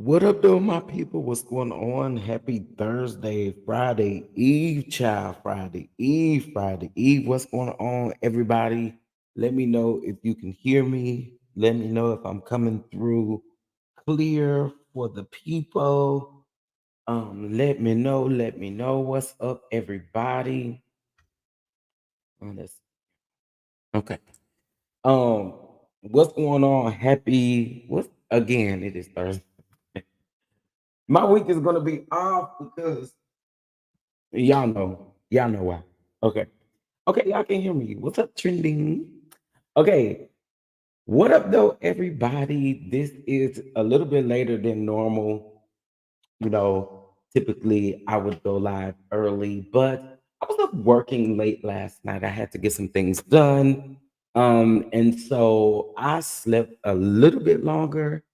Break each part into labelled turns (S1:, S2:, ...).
S1: What up, though, my people? What's going on? Happy Thursday, Friday Eve, child. Friday Eve, Friday Eve. What's going on, everybody? Let me know if you can hear me. Let me know if I'm coming through clear for the people. Let me know. Let me know what's up, everybody. Okay. Um, what's going on? What's again? It is Thursday. My week is gonna be off because y'all know why. Okay. Okay, y'all can hear me. What's up, trending? Okay. What up, though, everybody? This is a little bit later than normal. Typically I would go live early, but I was up working late last night. I had to get some things done. And so I slept a little bit longer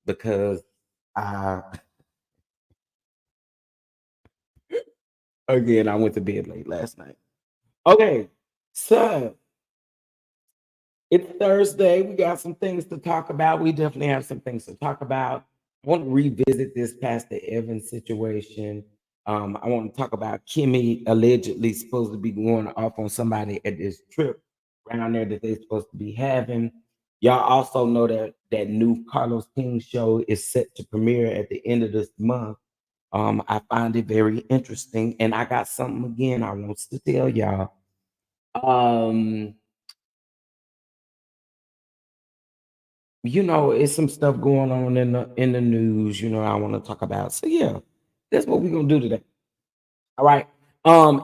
S1: because I again I went to bed late last night. Okay, so it's Thursday. We got some things to talk about. We definitely have some things to talk about. I want to revisit this Pastor Evans situation. I want to talk about Kimmy allegedly supposed to be going off on somebody at this trip around there that they're supposed to be having. Y'all also know that that new Carlos King show is set to premiere at the end of this month. I find it very interesting, and I got something again I want to tell y'all. Um, it's some stuff going on in the news, I want to talk about. So yeah, that's what we're gonna do today. All right.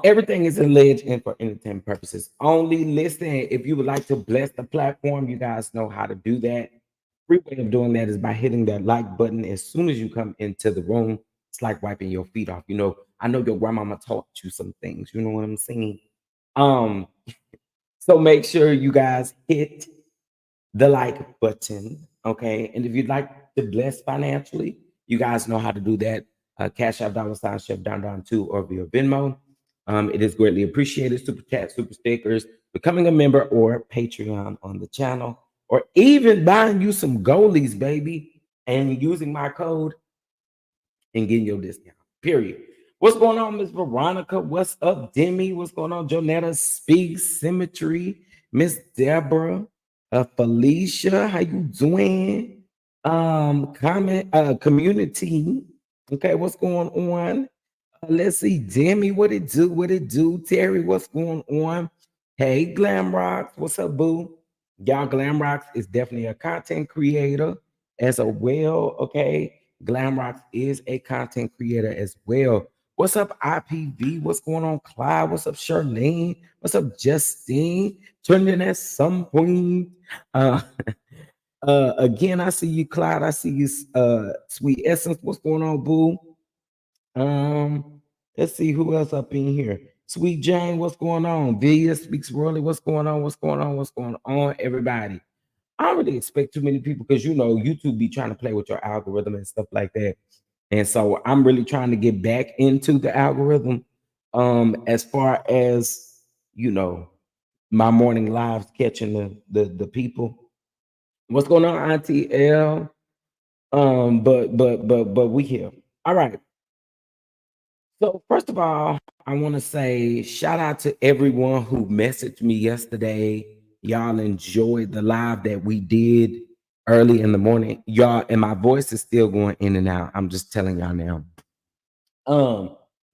S1: Everything is alleged and for entertainment purposes only. Listen, if you would like to bless the platform, you guys know how to do that. Free way of doing that is by hitting that like button as soon as you come into the room. It's like wiping your feet off. I know your grandmama taught you some things. You know what I'm saying? Um, so make sure you guys hit the like button. Okay. And if you'd like to bless financially, you guys know how to do that. Cash App $ Chef Don 2 or via Venmo. It is greatly appreciated. Super chat, super stickers, becoming a member or Patreon on the channel, or even buying you some goalies, baby, and using my code and getting your discount. Period. What's going on, Miss Veronica? What's up, Demi? What's going on, Jonetta? Speak Symmetry, Miss Deborah. Felicia, how you doing? Comment, community. Okay, what's going on? Let's see, Demi, what it do? What it do? Terry, what's going on? Hey, Glam Rocks, what's up, boo? Y'all, Glam Rocks is definitely a content creator as well. Okay, Glam Rocks is a content creator as well. What's up, IPV? What's going on, Clyde? What's up, Charlene? What's up, Justine? Turning at some point. Uh, again, I see you, Clyde. I see you, Sweet Essence. What's going on, boo? Let's see who else up in here. Sweet Jane, what's going on? Via speaks Royally, what's going on? What's going on? What's going on? Everybody. I don't really expect too many people because YouTube be trying to play with your algorithm and stuff like that. And so I'm really trying to get back into the algorithm. As far as my morning lives catching the people. What's going on, Auntie L? But we here. All right. So first of all, I want to say shout out to everyone who messaged me yesterday. Y'all enjoyed the live that we did early in the morning. Y'all, and my voice is still going in and out. I'm just telling y'all now.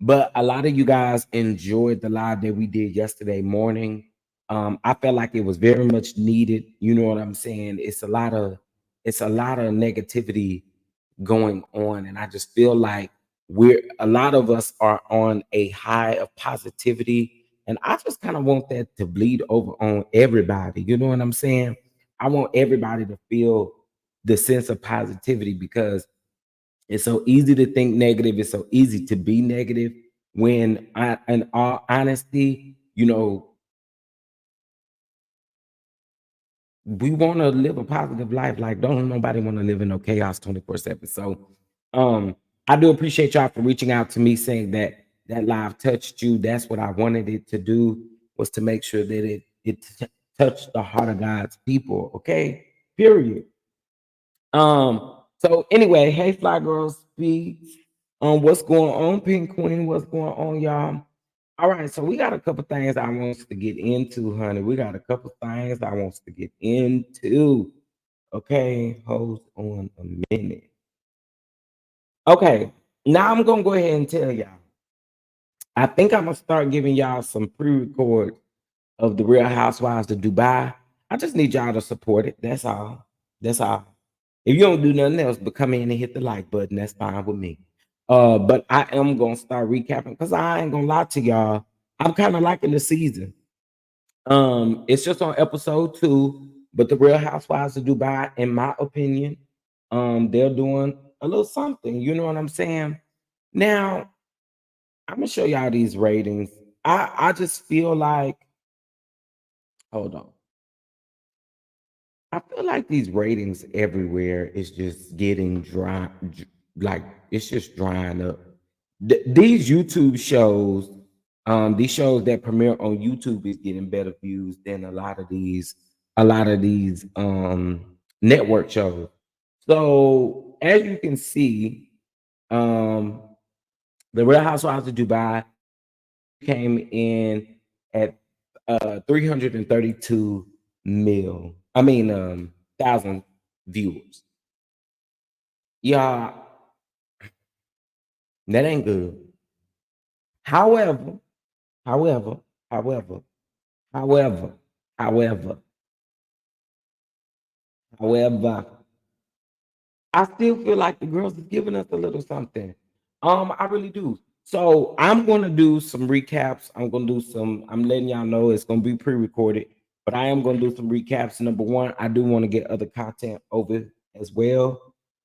S1: But a lot of you guys enjoyed the live that we did yesterday morning. I felt like it was very much needed. You know what I'm saying? It's a lot of negativity going on, and I just feel like a lot of us are on a high of positivity, and I just kind of want that to bleed over on everybody. You know what I'm saying? I want everybody to feel the sense of positivity because it's so easy to think negative. It's so easy to be negative when in all honesty, we want to live a positive life. Like, don't nobody want to live in no chaos 24/7. So I do appreciate y'all for reaching out to me saying that that live touched you. That's what I wanted it to do, was to make sure that it touched the heart of God's people. Okay. Period. So anyway, hey Fly Girl Speaks. What's going on, Pink Queen? What's going on, y'all? All right, so we got a couple things I want us to get into, honey. We got a couple things I want us to get into. Okay, hold on a minute. Okay, now I'm gonna go ahead and tell y'all. I think I'm gonna start giving y'all some pre-record of the Real Housewives of Dubai. I just need y'all to support it. That's all. That's all. If you don't do nothing else but come in and hit the like button, that's fine with me. But I am gonna start recapping because I ain't gonna lie to y'all. I'm kind of liking the season. It's just on episode 2, but the Real Housewives of Dubai, in my opinion, they're doing a little something. You know what I'm saying? Now, I'm gonna show y'all these ratings. I just feel like, hold on. I feel like these ratings everywhere is just getting dry, like it's just drying up. These YouTube shows, these shows that premiere on YouTube is getting better views than a lot of these network shows. So as you can see, um, the Real Housewives of Dubai came in at 332 mil. I mean, thousand viewers. Yeah, that ain't good. However, however, however, however, however, however, I still feel like the girls is giving us a little something. I really do. So I'm gonna do some recaps. I'm letting y'all know it's gonna be pre-recorded, but I am gonna do some recaps. Number one, I do want to get other content over as well.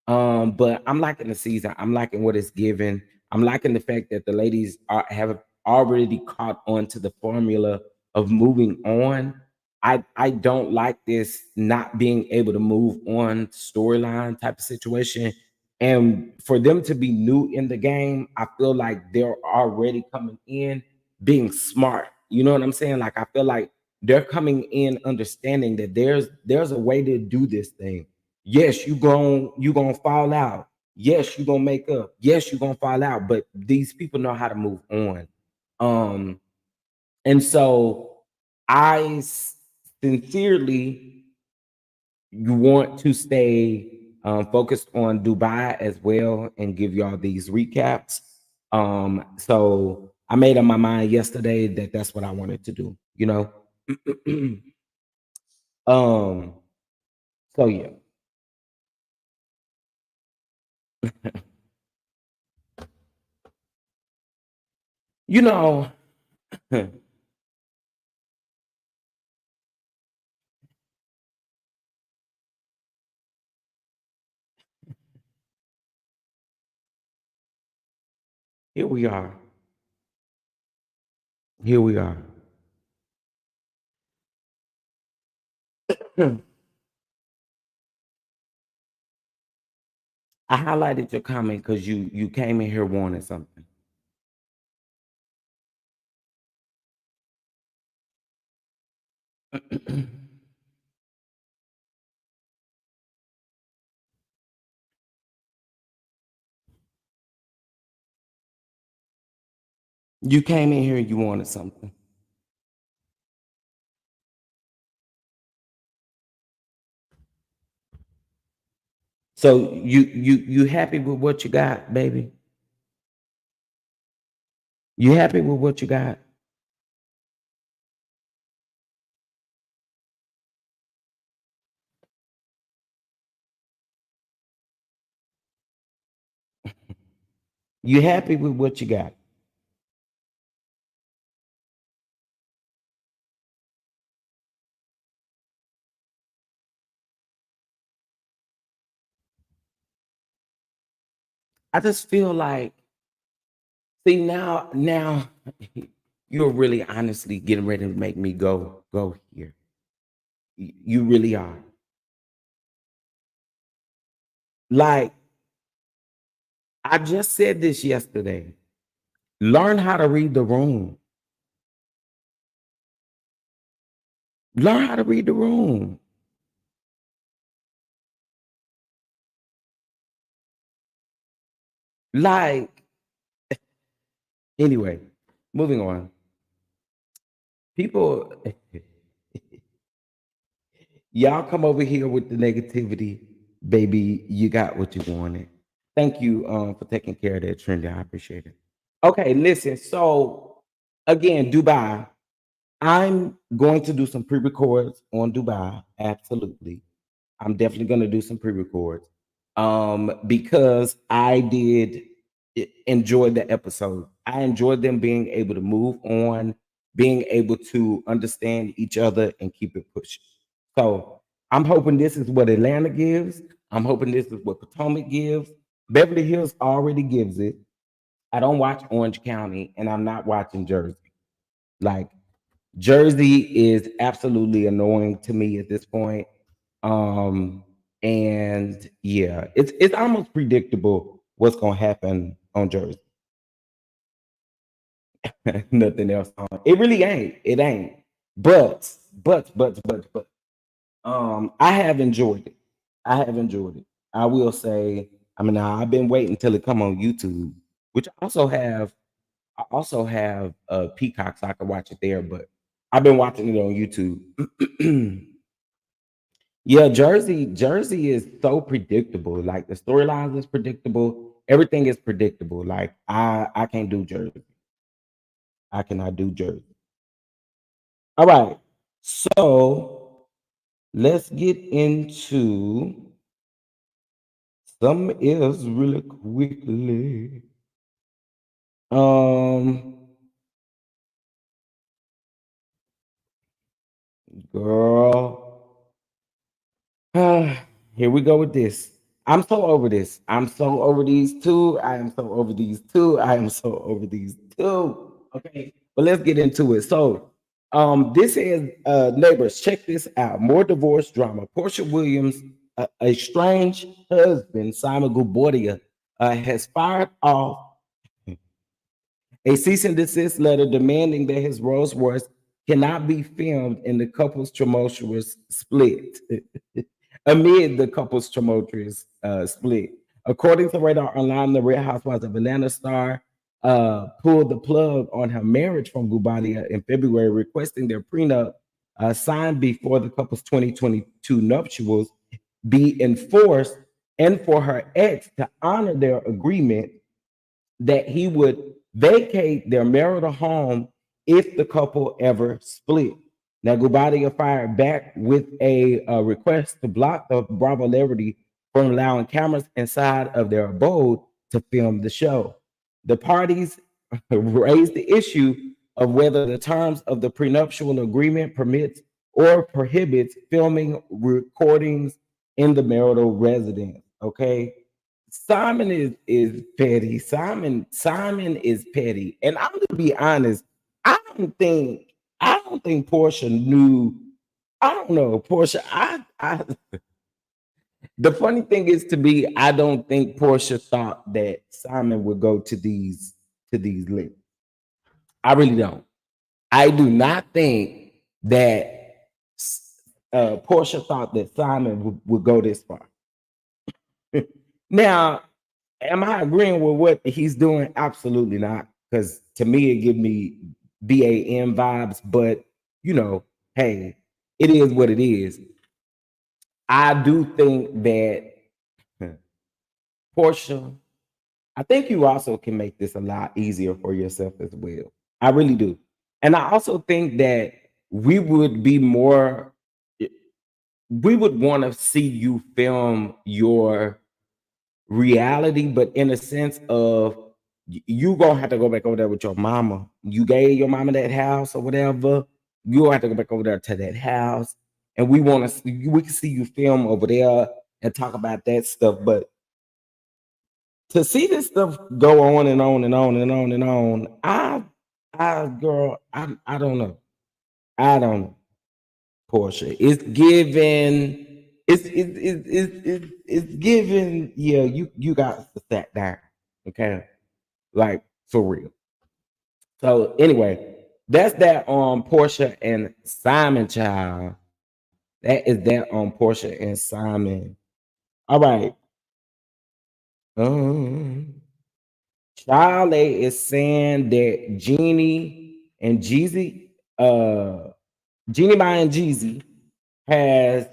S1: But I'm liking the season. I'm liking what it's giving. I'm liking the fact that the ladies have already caught on to the formula of moving on. I don't like this not being able to move on storyline type of situation. And for them to be new in the game, I feel like they're already coming in being smart. You know what I'm saying? Like I feel like they're coming in understanding that there's a way to do this thing. Yes, you gonna fall out. Yes, you're gonna make up. Yes, you're gonna fall out. But these people know how to move on. Um, and so I sincerely you want to stay focused on Dubai as well and give y'all these recaps. So I made up my mind yesterday that that's what I wanted to do. um, so yeah, you know, here we are. Here we are. I highlighted your comment because you came in here wanting something. You came in here and you wanted something. So you happy with what you got, baby? You happy with what you got? You happy with what you got? I just feel like, see now you're really honestly getting ready to make me go here. You really are. Like I just said this yesterday. Learn how to read the room. Learn how to read the room. Like anyway, moving on. People, y'all come over here with the negativity, baby. You got what you wanted. Thank you for taking care of that, Trendy. I appreciate it. Okay, listen. So again, Dubai. I'm going to do some pre-records on Dubai. Absolutely. I'm definitely going to do some pre-records. Because I did enjoy the episode. I enjoyed them being able to move on, being able to understand each other and keep it pushing. So I'm hoping this is what Atlanta gives. I'm hoping this is what Potomac gives. Beverly Hills already gives it. I don't watch Orange County and I'm not watching Jersey. Like Jersey is absolutely annoying to me at this point. Um, and yeah, it's almost predictable what's gonna happen on Jersey. Nothing else on it really ain't. It ain't. But I have enjoyed it. I have enjoyed it. I will say, I mean I've been waiting till it come on YouTube, which I also have Peacock so I can watch it there, but I've been watching it on YouTube. Yeah, Jersey is so predictable. Like the storylines is predictable. Everything is predictable. Like I can't do Jersey. I cannot do Jersey. All right. So let's get into some else really quickly. Um, girl. Here we go with this. I'm so over this. I'm so over these two. I am so over these two. I am so over these two. Okay, but let's get into it. So, this is neighbors. Check this out. More divorce drama. Portia Williams, a strange husband, Simon Gubordia, has fired off a cease and desist letter demanding that his Rolls Royce cannot be filmed in the couple's tumultuous split. Amid the couple's tumultuous split. According to Radar Online, the Real Housewives of Atlanta star pulled the plug on her marriage from Gubadia in February, requesting their prenup signed before the couple's 2022 nuptials. be enforced, and for her ex to honor their agreement that he would vacate their marital home if the couple ever split. Now, Gubadia fired back with a request to block the Bravo celebrity from allowing cameras inside of their abode to film the show. The parties raised the issue of whether the terms of the prenuptial agreement permits or prohibits filming recordings in the marital residence. Okay, Simon is petty. Simon is petty, and I'm gonna be honest. I don't think Portia knew. I don't know Portia. I the funny thing is to me, I don't think Portia thought that Simon would go to these lengths. I really don't. I do not think that Portia thought that Simon would go this far. Now, am I agreeing with what he's doing? Absolutely not. Because to me, it give me BAM vibes. But you know, hey, it is what it is. I do think that Portia. I think you also can make this a lot easier for yourself as well. I really do, and I also think that we would be more. We would want to see you film your reality, but in a sense of you gonna have to go back over there with your mama. You gave your mama that house or whatever. You gonna have to go back over there to that house, and we want to. We can see you film over there and talk about that stuff. But to see this stuff go on and on and on and on and on, girl, I don't know. I don't know. Portia. It's given. It's given. Yeah, you got to sat down. Okay, like for real. So anyway, that's that on Portia and Simon, child. That is that on Portia and Simon. All right. Um, Charlie is saying that and Jeezy, Jeannie Mai and Jeezy has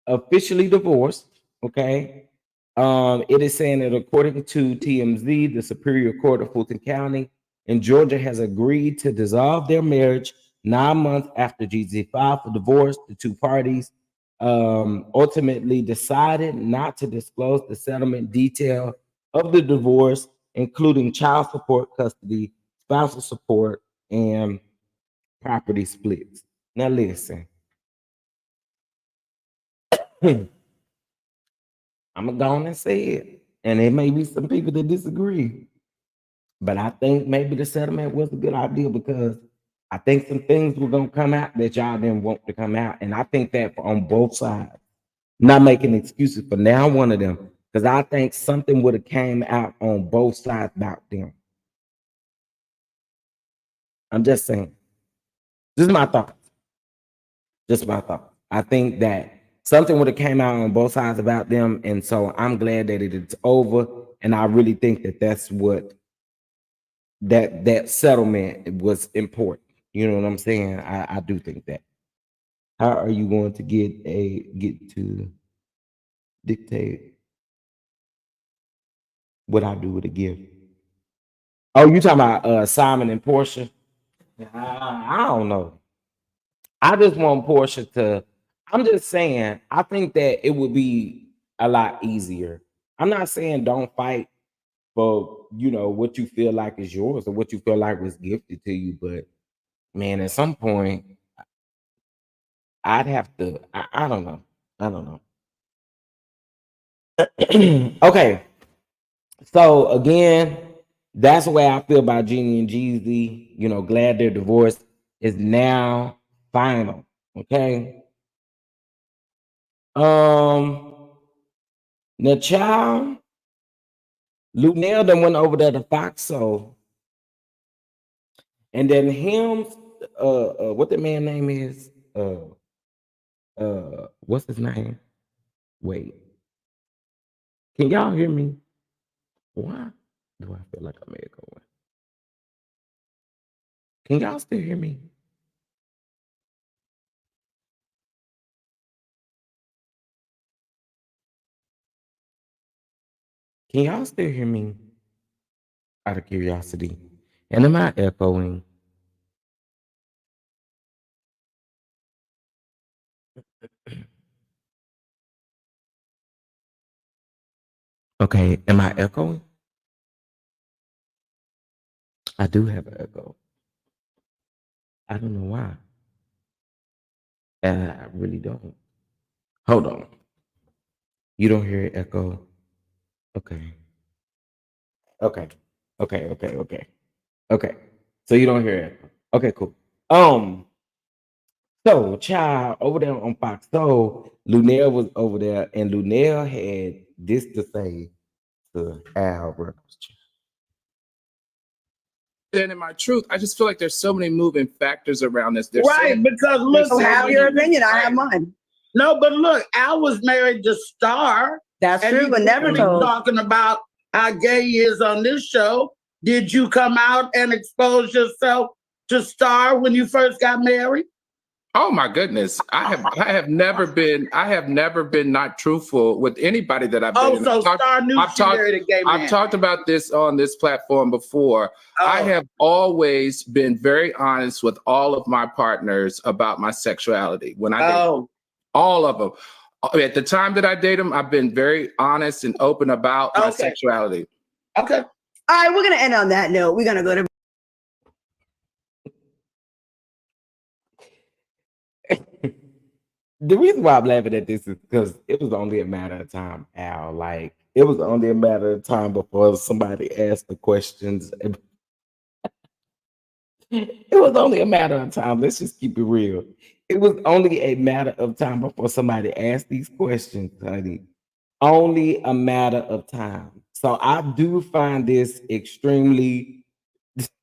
S1: officially divorced. Okay. It is saying that according to TMZ, the Superior Court of Fulton County in Georgia has agreed to dissolve their marriage 9 months after Jeezy filed for divorce. The two parties ultimately decided not to disclose the settlement detail of the divorce, including child support, custody, spousal support, and property splits. Now, listen, I'm gonna go on and say it, and there may be some people that disagree, but I think maybe the settlement was a good idea because I think some things were gonna come out that y'all didn't want to come out, and I think that on both sides. Not making excuses for now one of them, because I think something would have came out on both sides about them. I'm just saying. This is my thought. Just my thought. I think that something would have came out on both sides about them, and so I'm glad that it is over. And I really think that that's what that settlement was important. You know what I'm saying? I do think that. How are you going to get to dictate what I do with a gift? Oh, you talking about Simon and Portia? I don't know. I just want Portia to. I'm just saying. I think that it would be a lot easier. I'm not saying don't fight for what you feel like is yours or what you feel like was gifted to you, but man, at some point, I'd have to. I don't know. I don't know. Okay, so again, that's the way I feel about Jeannie and Jeezy. Glad their divorce is now final. Okay. Um, now, child, Luke done went over there to Fox Soul, and then him, what the man name is? What's his name? Wait, can y'all hear me? Why do I feel like I'm echoing? Can y'all still hear me? Can y'all still hear me? Out of curiosity. And am I echoing? Okay, am I echoing? I do have an echo. I don't know why. I really don't. Hold on. You don't hear it echo? Okay. Okay. Okay. Okay. Okay. Okay. So you don't hear it. Okay, cool. So child over there on Fox. So Lunell was over there, and Lunell had this to say to Al Reynolds.
S2: And in my truth, I just feel like there's so many moving factors around this.
S3: Right, because look,
S4: So have your opinion. I have mine.
S3: No, but look, Al was married to Star.
S4: That's true, but never told.
S3: Talking about how gay he is on this show. Did you come out and expose yourself to Star when you first got married?
S2: Oh my goodness. I have never been not truthful with anybody that I've been.
S3: Oh, so Star knew she married a gay man.
S2: I've talked about this on this platform before. Oh. I have always been very honest with all of my partners about my sexuality. When I date all of them. At the time that I date them, I've been very honest and open about my sexuality.
S3: Okay.
S4: All right, we're gonna end on that note. We're gonna go to
S1: the reason why I'm laughing at this is because it was only a matter of time, Al. Like, it was only a matter of time before somebody asked the questions. It was only a matter of time. Let's just keep it real. It was only a matter of time before somebody asked these questions, honey. Only a matter of time. So I do find this extremely,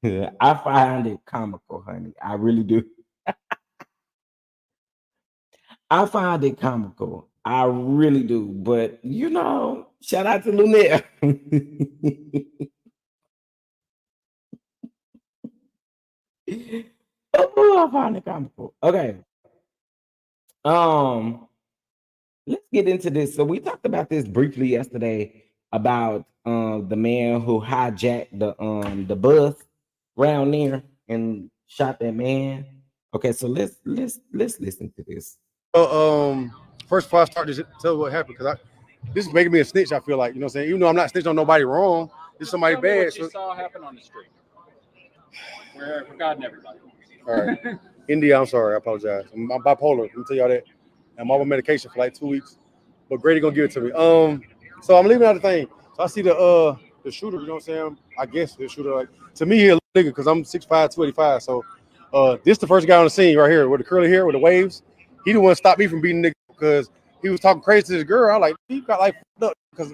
S1: I find it comical, honey. I really do. I find it comical. I really do. But, shout out to Lunell. Oh, I find it comical. Okay. Let's get into this. So we talked about this briefly yesterday about the man who hijacked the bus around there and shot that man. Okay, so let's listen to this.
S5: First before I start, just tell what happened, because this is making me a snitch. I feel like, you know what I'm saying? Even though I'm not snitching on nobody wrong, this is somebody bad.
S6: What you saw happen on the street. We're guiding everybody.
S5: All right. India, I'm sorry. I apologize. I'm bipolar. Let me tell y'all that. I'm on medication for like 2 weeks, but Grady gonna give it to me. So I'm leaving out the thing. So I see the shooter. You know what I'm saying? I guess the shooter. Like, to me, he a nigga because I'm 6'5", 285. So this the first guy on the scene right here with the curly hair with the waves. He the one stopped me from beating nigga because he was talking crazy to this girl. I was like, he got like fucked up because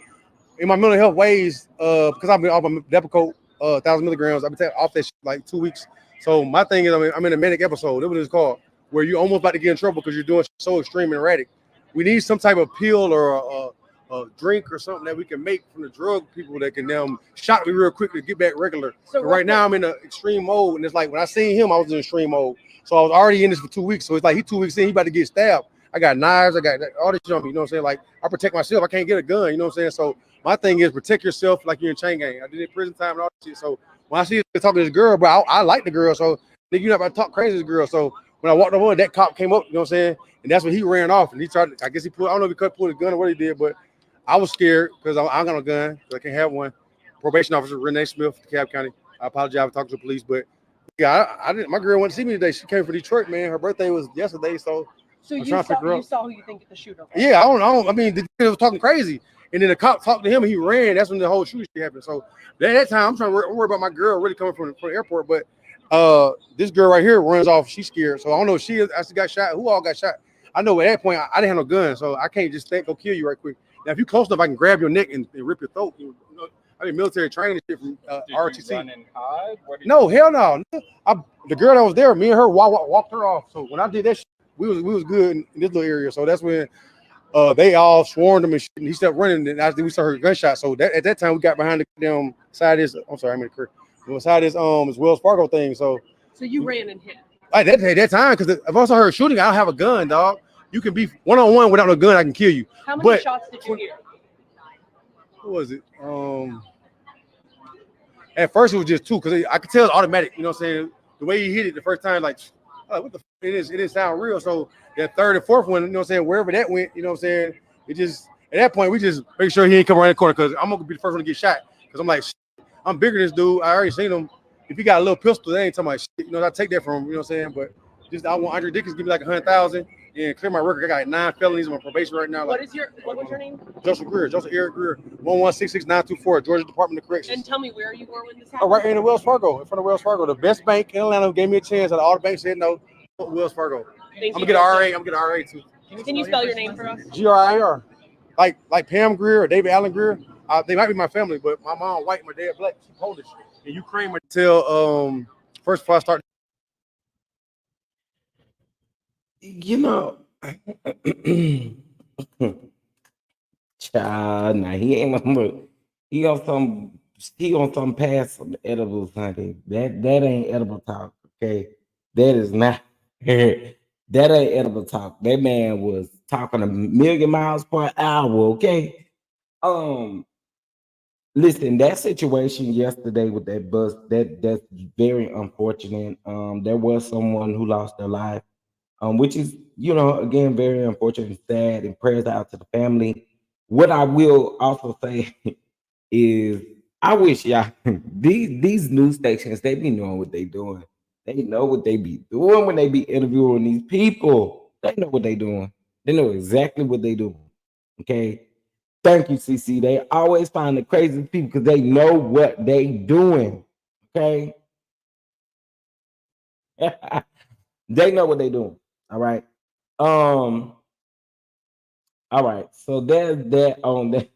S5: in my mental health ways, because I've been off my Depakote 1,000 milligrams. I've been off that shit like 2 weeks. So my thing is, I'm in a manic episode. That's what it's called, where you're almost about to get in trouble because you're doing so extreme and erratic. We need some type of pill or a drink or something that we can make from the drug people that can shot me real quick to get back regular. So right now I'm in an extreme mode, and it's like when I seen him, I was in extreme mode. So I was already in this for 2 weeks. So it's like he 2 weeks in, he about to get stabbed. I got knives, I got all this junk, you know what I'm saying? Like, I protect myself. I can't get a gun, you know what I'm saying? So my thing is protect yourself like you're in chain gang. I did it prison time and all that shit. So when I see you talking to this girl, bro, I like the girl. So nigga, you're not about to talk crazy to this girl. So when I walked over, that cop came up, you know what I'm saying? And that's when he ran off. And he tried to, I guess he pulled, I don't know if he pulled his gun or what he did, but I was scared because I got no gun, because I can't have one. Probation officer Renee Smith, DeKalb County. I apologize for talking to the police, but yeah, I didn't. My girl went to see me today. She came from Detroit, man. Her birthday was yesterday, so
S7: you saw who you think the shooter was?
S5: Yeah, I don't. I mean, the dude was talking crazy, and then the cop talked to him, and he ran. That's when the whole shooting happened. So at that time, I'm trying to worry about my girl really coming from the airport, but this girl right here runs off. She's scared, so I don't know if she actually got shot. Who all got shot? I know at that point I didn't have no gun, so I can't just go kill you right quick. Now, if you're close enough, I can grab your neck and rip your throat. You know, I mean, military training shit from ROTC.
S6: Run and hide?
S5: No, hell no. The girl that was there, me and her walked her off. So when I did that shit, we was good in this little area. So that's when they all swarmed him and shit, and he started running. And after we saw her gunshot. So at that time, we got behind the side of this. I'm sorry, I'm in the career. Beside this Wells Fargo thing. So
S7: you ran and hit.
S5: At that time, because if I saw her shooting, I don't have a gun, dog. You can be one-on-one without no gun, I can kill you.
S7: How many shots did you hear?
S5: Who was it? At first it was just two because I could tell it's automatic. You know what I'm saying? The way he hit it the first time, like, oh, what the it is. It didn't sound real. So that third and fourth one, you know what I'm saying? Wherever that went, you know what I'm saying? It just at that point we just make sure he ain't come around the corner because I'm gonna be the first one to get shot. Because I'm like, I'm bigger than this dude. I already seen him. If he got a little pistol, they ain't talking about shit. You know, I take that from him. You know what I'm saying? But just I want Andre Dickens to give me like 100,000 and clear my record. I got 9 felonies. I'm on probation right now.
S7: What was your name?
S5: Joseph Eric Greer, 1166924, Georgia Department of Corrections.
S7: And tell me where you were when this
S5: Oh,
S7: happened.
S5: right in Wells Fargo, in front of Wells Fargo, the best bank in Atlanta. Gave me a chance. All the banks said no. Wells Fargo.
S7: Thank
S5: I'm
S7: you.
S5: gonna get an RA. I'm gonna get an RA too.
S7: Can you spell your name for us?
S5: GRIR. Like Pam Greer or David Allen Greer. They might be my family, but my mom white, my dad black. She's Polish. And Ukraine until first before I start.
S1: You know, child, nah, he ain't he on some past some edibles, honey. That ain't edible talk, okay? That is not that ain't edible talk. That man was talking a million miles per hour, okay? Listen, that situation yesterday with that bus, that's very unfortunate. There was someone who lost their life, which is, again, very unfortunate and sad, and prayers out to the family. What I will also say is I wish y'all these news stations, they be knowing what they doing. They know what they be doing when they be interviewing these people. They know what they doing. They know exactly what they doing. Okay. Thank you, CC. They always find the craziest people because they know what they doing. Okay. They know what they doing. All right. All right. So there's that on that.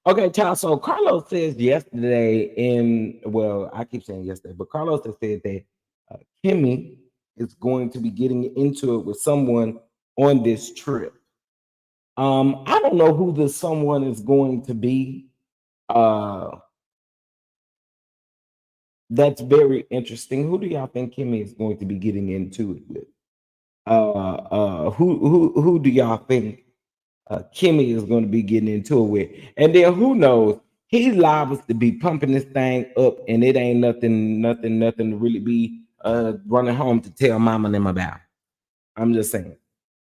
S1: Okay, child. So Carlos says yesterday I keep saying yesterday, but Carlos has said that Kimmy is going to be getting into it with someone on this trip. I don't know who the someone is going to be. That's very interesting. Who do y'all think Kimmy is going to be getting into it with? Who do y'all think Kimmy is going to be getting into it with? And then who knows? He liable to be pumping this thing up, and it ain't nothing to really be running home to tell mama and them about. I'm just saying.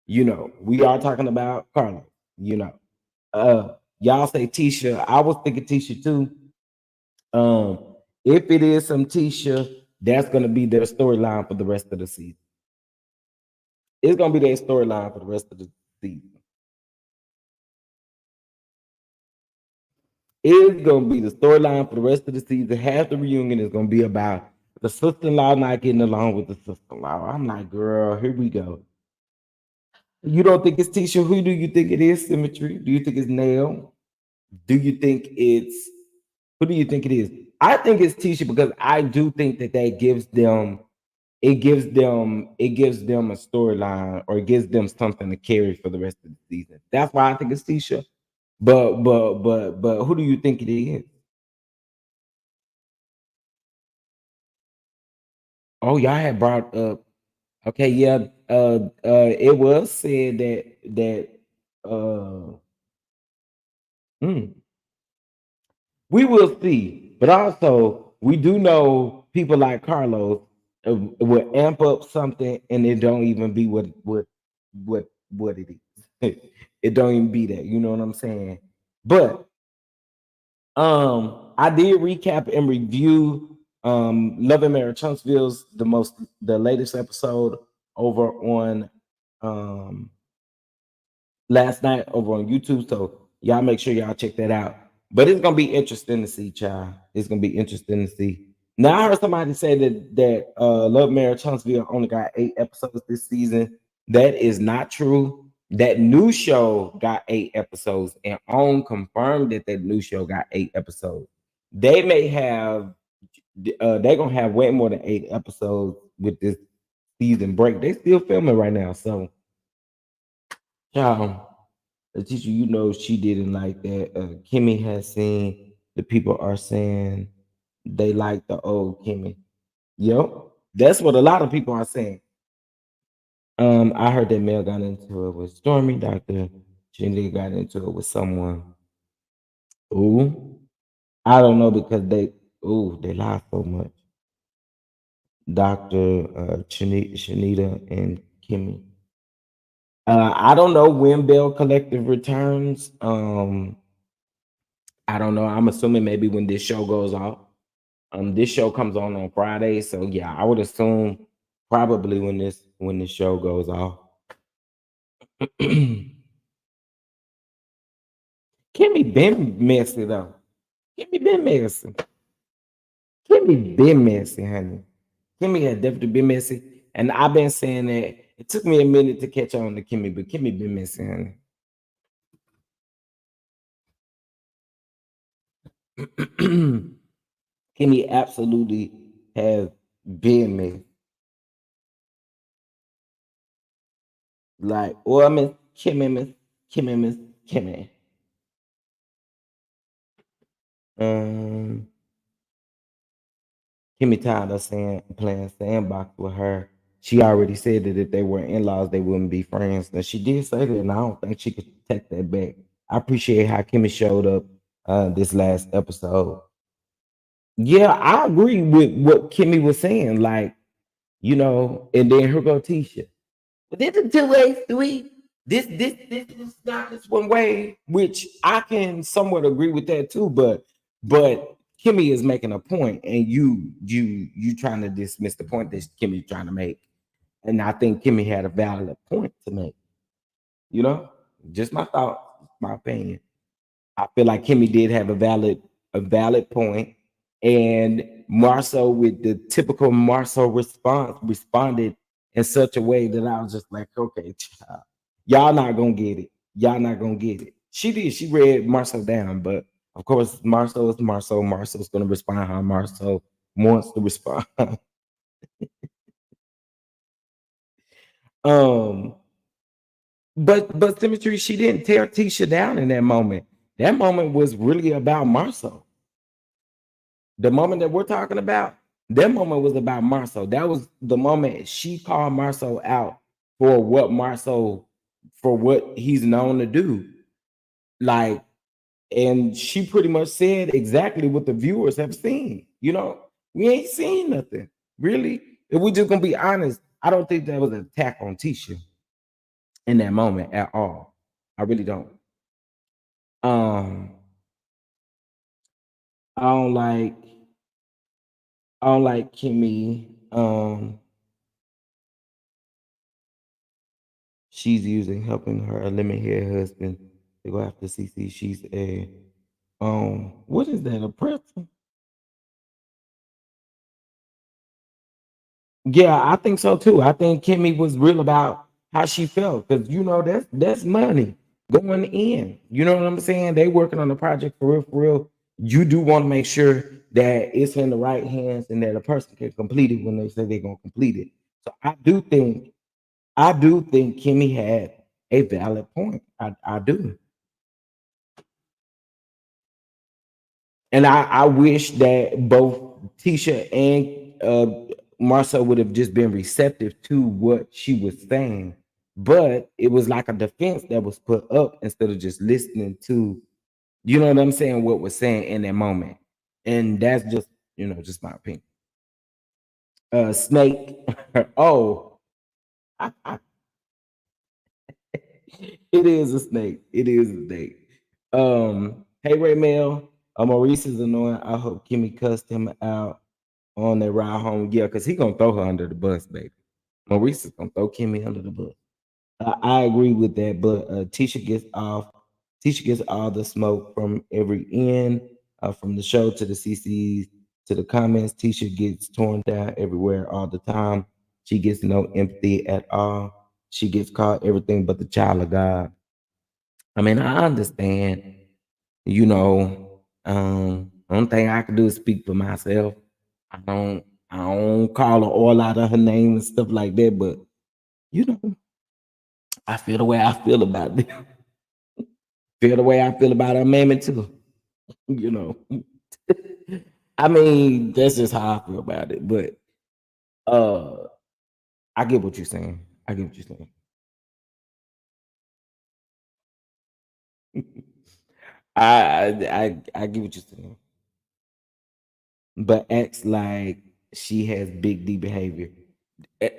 S1: We are talking about Carlos. Y'all say Tisha. I was thinking Tisha too. If it is some Tisha, that's gonna be their storyline for the rest of the season. It's gonna be their storyline for the rest of the season. It's gonna be the storyline for the rest of the season. Half the reunion is gonna be about the sister-in-law not getting along with the sister-in-law. I'm like, girl, here we go. You don't think it's Tisha? Who do you think it is? Symmetry? Do you think it's Nail? Do you think it's who do you think it is? I think it's Tisha because I do think that gives them a storyline, or it gives them something to carry for the rest of the season. That's why I think it's Tisha. But who do you think it is? Oh, y'all had brought up. Okay, yeah. It was said that we will see, but also we do know people like Carlos will amp up something and it don't even be what it is. It don't even be that. You know what I'm saying? But I did recap and review Love and Marriage Huntsville's the latest episode over on last night over on YouTube. So y'all make sure y'all check that out. But it's gonna be interesting to see, child. It's gonna be interesting to see. Now I heard somebody say that Love Marriage Huntsville only got 8 episodes this season. That is not true. That new show got 8 episodes, and OWN confirmed that new show got 8 episodes. They may have they're gonna have way more than 8 episodes with this season break. They still filming right now, so the teacher, she didn't like that. Kimmy has seen the people are saying they like the old Kimmy. Yep, that's what a lot of people are saying. I heard that Mel got into it with Stormy, Dr. Shanita got into it with someone. Ooh, I don't know because they lie so much. Dr. Shanita and Kimmy. I don't know when Bell Collective returns. I don't know. I'm assuming maybe when this show goes off. This show comes on Friday, so yeah, I would assume probably when this show goes off. Kimmy been messy though. Kimmy been messy. Kimmy been messy, honey. Kimmy had definitely been messy, and I've been saying that. It took me a minute to catch on to Kimmy, but Kimmy been messy, honey. Kimmy absolutely has been messy. Like, well, I mean, Kimmy. Um, Kimmy tired of saying playing sandbox with her. She already said that if they were in-laws, they wouldn't be friends. Now she did say that, and I don't think she could take that back. I appreciate how Kimmy showed up this last episode. Yeah, I agree with what Kimmy was saying. Like, and then here go Tisha. But this is two ways, three. This is not this one way, which I can somewhat agree with that too. But Kimmy is making a point, and you trying to dismiss the point that Kimmy's trying to make, and I think Kimmy had a valid point to make. Just my thought, my opinion. I feel like Kimmy did have a valid point, and Marceau with the typical Marceau response responded in such a way that I was just like, okay, child, y'all not gonna get it. Y'all not gonna get it. She did. She read Marceau down, but of course, Marceau is Marceau. Marceau's gonna respond how Marceau wants to respond. um, but Symmetry, she didn't tear Tisha down in that moment. That moment was really about Marceau. The moment that we're talking about, that moment was about Marceau. That was the moment she called Marceau out for what he's known to do. Like, and she pretty much said exactly what the viewers have seen. We ain't seen nothing. Really. If we just gonna be honest, I don't think that was an attack on Tisha in that moment at all. I really don't. Um, I don't like Kimmy. She's using helping her eliminate her husband to go after CC. She's a what is that, a oppressor? Yeah, I think so too. I think Kimmy was real about how she felt because that's money going in. You know what I'm saying? They working on the project for real, for real. You do want to make sure that it's in the right hands and that a person can complete it when they say they're gonna complete it. So I do think Kimmy had a valid point. I do. And I wish that both Tisha and Marcel would have just been receptive to what she was saying. But it was like a defense that was put up instead of just listening to, you know what I'm saying, what was saying in that moment. And that's just my opinion. Snake. Oh, it is a snake. It is a snake. Hey Ray Mail. Maurice is annoying. I hope Kimmy cussed him out on their ride home. Yeah, because he gonna throw her under the bus, baby. Maurice is gonna throw Kimmy under the bus. I agree with that, but Tisha gets off. Tisha gets all the smoke from every end, from the show to the CCs to the comments. Tisha gets torn down everywhere all the time. She gets no empathy at all. She gets called everything but the child of God. I mean, I understand. Only thing I can do is speak for myself. I don't call her all out of her name and stuff like that, but you know, I feel the way I feel about it. Feel the way I feel about her mammy too. You know. I mean, that's just how I feel about it. But I get what you're saying. I get what you're saying. I get what you're saying, but acts like she has big D behavior.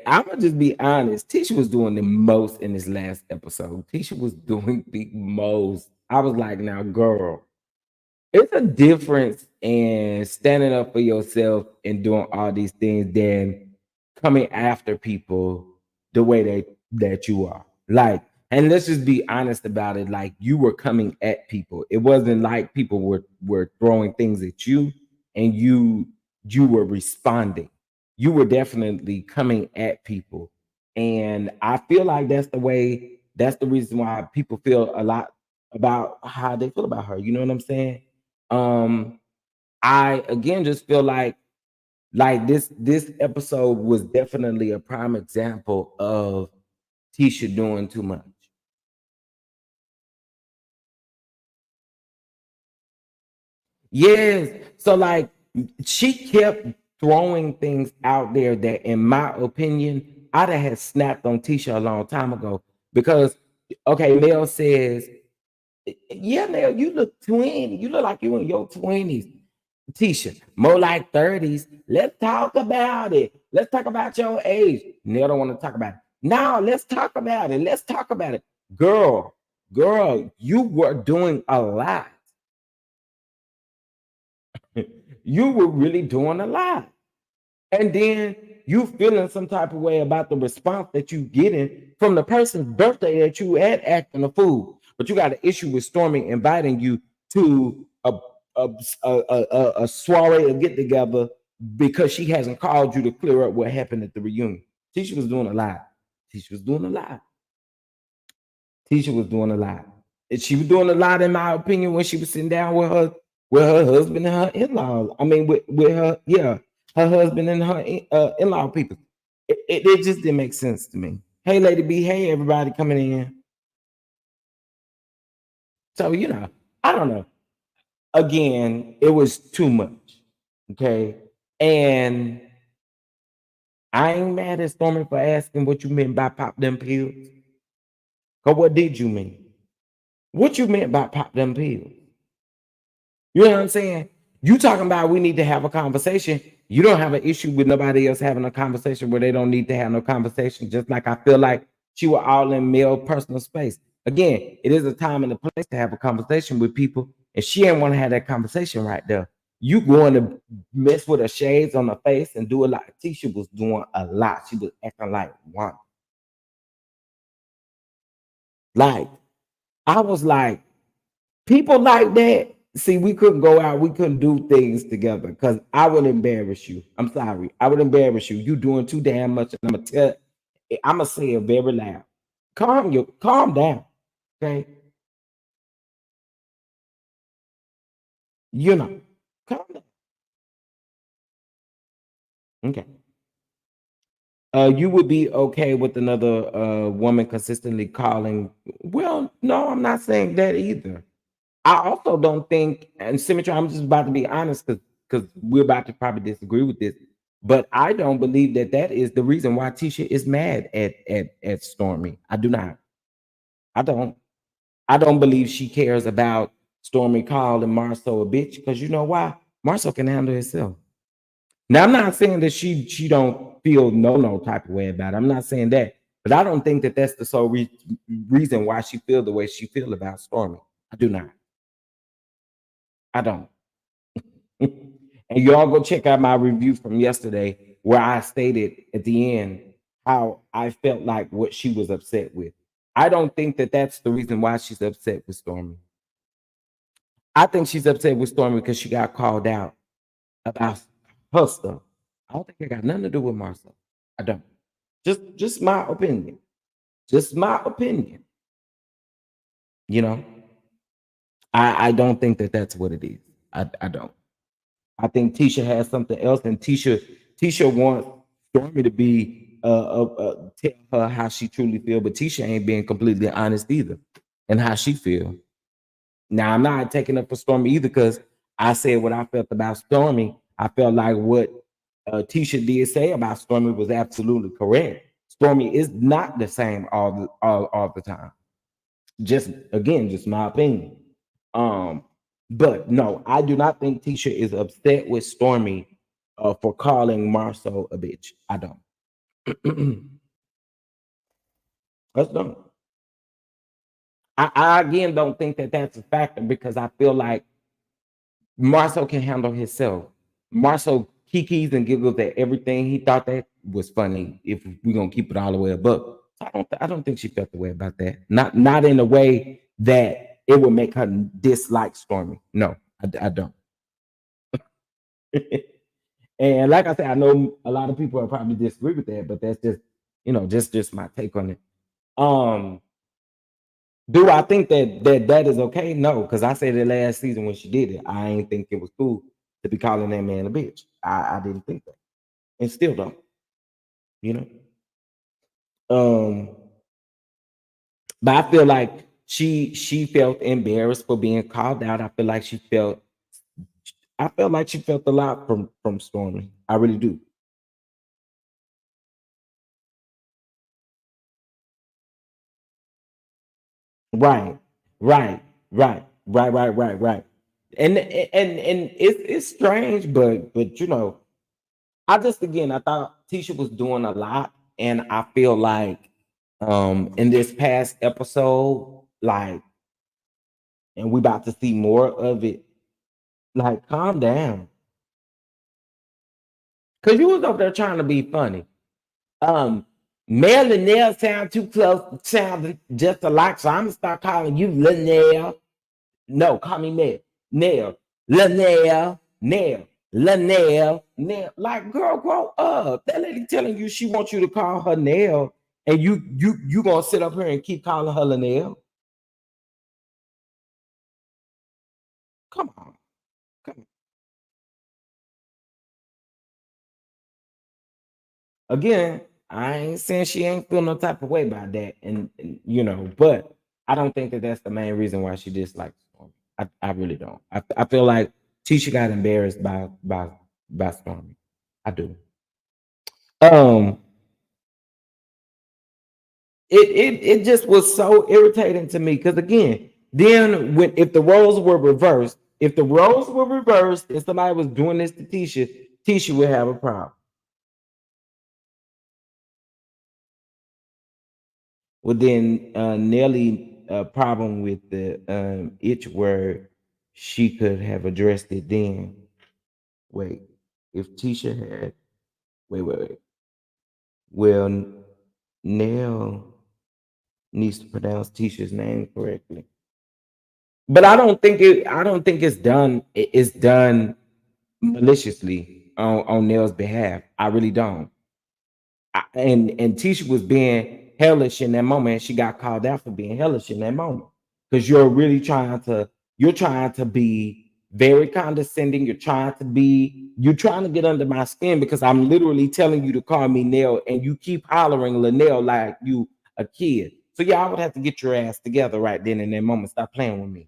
S1: I'm gonna just be honest. Tisha was doing the most in this last episode. Tisha was doing the most. I was like, now, girl, it's a difference in standing up for yourself and doing all these things than coming after people the way that you are. Like, and let's just be honest about it. Like, you were coming at people. It wasn't like people were throwing things at you and you were responding. You were definitely coming at people. And I feel like that's the reason why people feel a lot about how they feel about her. You know what I'm saying? Um, I again just feel like this episode was definitely a prime example of Tisha doing too much. Yes. So like she kept throwing things out there that, in my opinion, I'd have had snapped on Tisha a long time ago. Because okay, Mel says, yeah, Mel, you look 20. You look like you in your 20s. Tisha, more like 30s. Let's talk about it. Let's talk about your age. Nell don't want to talk about it. Now let's talk about it. Let's talk about it. Girl, you were doing a lot. You were really doing a lot. And then you feeling some type of way about the response that you getting from the person's birthday that you had acting a fool. But you got an issue with Stormy inviting you to a soiree, a get together, because she hasn't called you to clear up what happened at the reunion. Tisha was doing a lot. Tisha was doing a lot. Tisha was doing a lot. And she was doing a lot, in my opinion, when she was sitting down with her husband and her in-laws. I mean, with her, yeah, her husband and her in-law people. It just didn't make sense to me. Hey, Lady B. Hey, everybody coming in. So, I don't know. Again, it was too much. Okay. And I ain't mad at Stormy for asking what you meant by pop them pills. Because what did you mean? What you meant by pop them pills? You know what I'm saying? You talking about we need to have a conversation. You don't have an issue with nobody else having a conversation where they don't need to have no conversation. Just like I feel like she was all in male personal space. Again, it is a time and a place to have a conversation with people, and she ain't want to have that conversation right there. You going to mess with her shades on her face and do a lot. Tisha was doing a lot. She was acting like one. Like, I was like, people like that. See, we couldn't go out, we couldn't do things together because I would embarrass you. I'm sorry, I would embarrass you. You doing too damn much, and I'm gonna say it very loud. Calm down, okay? Calm down. Okay. You would be okay with another woman consistently calling. Well, no, I'm not saying that either. I also don't think, and Symmetry, I'm just about to be honest because we're about to probably disagree with this, but I don't believe that is the reason why Tisha is mad at Stormy. I do not. I don't. I don't believe she cares about Stormy calling Marceau a bitch, because you know why? Marceau can handle himself. Now, I'm not saying that she don't feel no type of way about it. I'm not saying that, but I don't think that that's the sole reason why she feel the way she feel about Stormy. I do not. I don't. And y'all go check out my review from yesterday where I stated at the end how I felt like what she was upset with. I don't think that that's the reason why she's upset with Stormy. I think she's upset with Stormy because she got called out about her stuff. I don't think it got nothing to do with Marcel. I don't. Just my opinion. Just my opinion. You know, I don't think that that's what it is. I don't. I think Tisha has something else, and Tisha wants Stormy to be tell her how she truly feel, but Tisha ain't being completely honest either, and how she feel. Now I'm not taking up for Stormy either, because I said what I felt about Stormy. I felt like what Tisha did say about Stormy was absolutely correct. Stormy is not the same all the time. Just again, just my opinion. But no, I do not think Tisha is upset with Stormy for calling Marcel a bitch. I don't. That's dumb. I again don't think that that's a factor because I feel like Marcel can handle himself. Marcel kikis and giggles at everything. He thought that was funny. If we're gonna keep it all the way above, I don't think she felt the way about that. Not in a way that it would make her dislike Stormy. No, I don't. And like I said, I know a lot of people will probably disagree with that, but that's just just my take on it. Um, do I think that is okay? No, because I said it last season when she did it. I ain't think it was cool to be calling that man a bitch. I didn't think that, and still don't. You know. Um, but I feel like she felt embarrassed for being called out. I feel like I felt like she felt a lot from Stormy. I really do. Right, right. And it's strange, but I just again I thought Tisha was doing a lot, and I feel like in this past episode, like, and we about to see more of it. Like, calm down, cause you was up there trying to be funny. Um, Mel and Nell sound too close, sound just alike, so I'm gonna start calling you Linnell. No, call me Nell. Nell. Linnell. Nell. Linnell. Nell. Like, girl, grow up. That lady telling you she wants you to call her Nell, and you gonna sit up here and keep calling her Linnell? Come on. Come on. Again, I ain't saying she ain't feel no type of way about that, and but I don't think that that's the main reason why she dislikes Stormy. I really don't. I feel like Tisha got embarrassed by Stormy. I do. Um, it just was so irritating to me because again, then when if the roles were reversed, and somebody was doing this to Tisha, Tisha would have a problem. Well, then Nelly problem with the itch word, she could have addressed it then. Wait, if Tisha had wait. Well, Nell needs to pronounce Tisha's name correctly. But I don't think it's done. It's done maliciously on Nell's behalf. I really don't. And Tisha was being hellish in that moment. She got called out for being hellish in that moment because you're trying to be very condescending. You're trying to get under my skin because I'm literally telling you to call me Nell, and you keep hollering Linnell like you a kid. So yeah, I would have to get your ass together right then in that moment. Stop playing with me.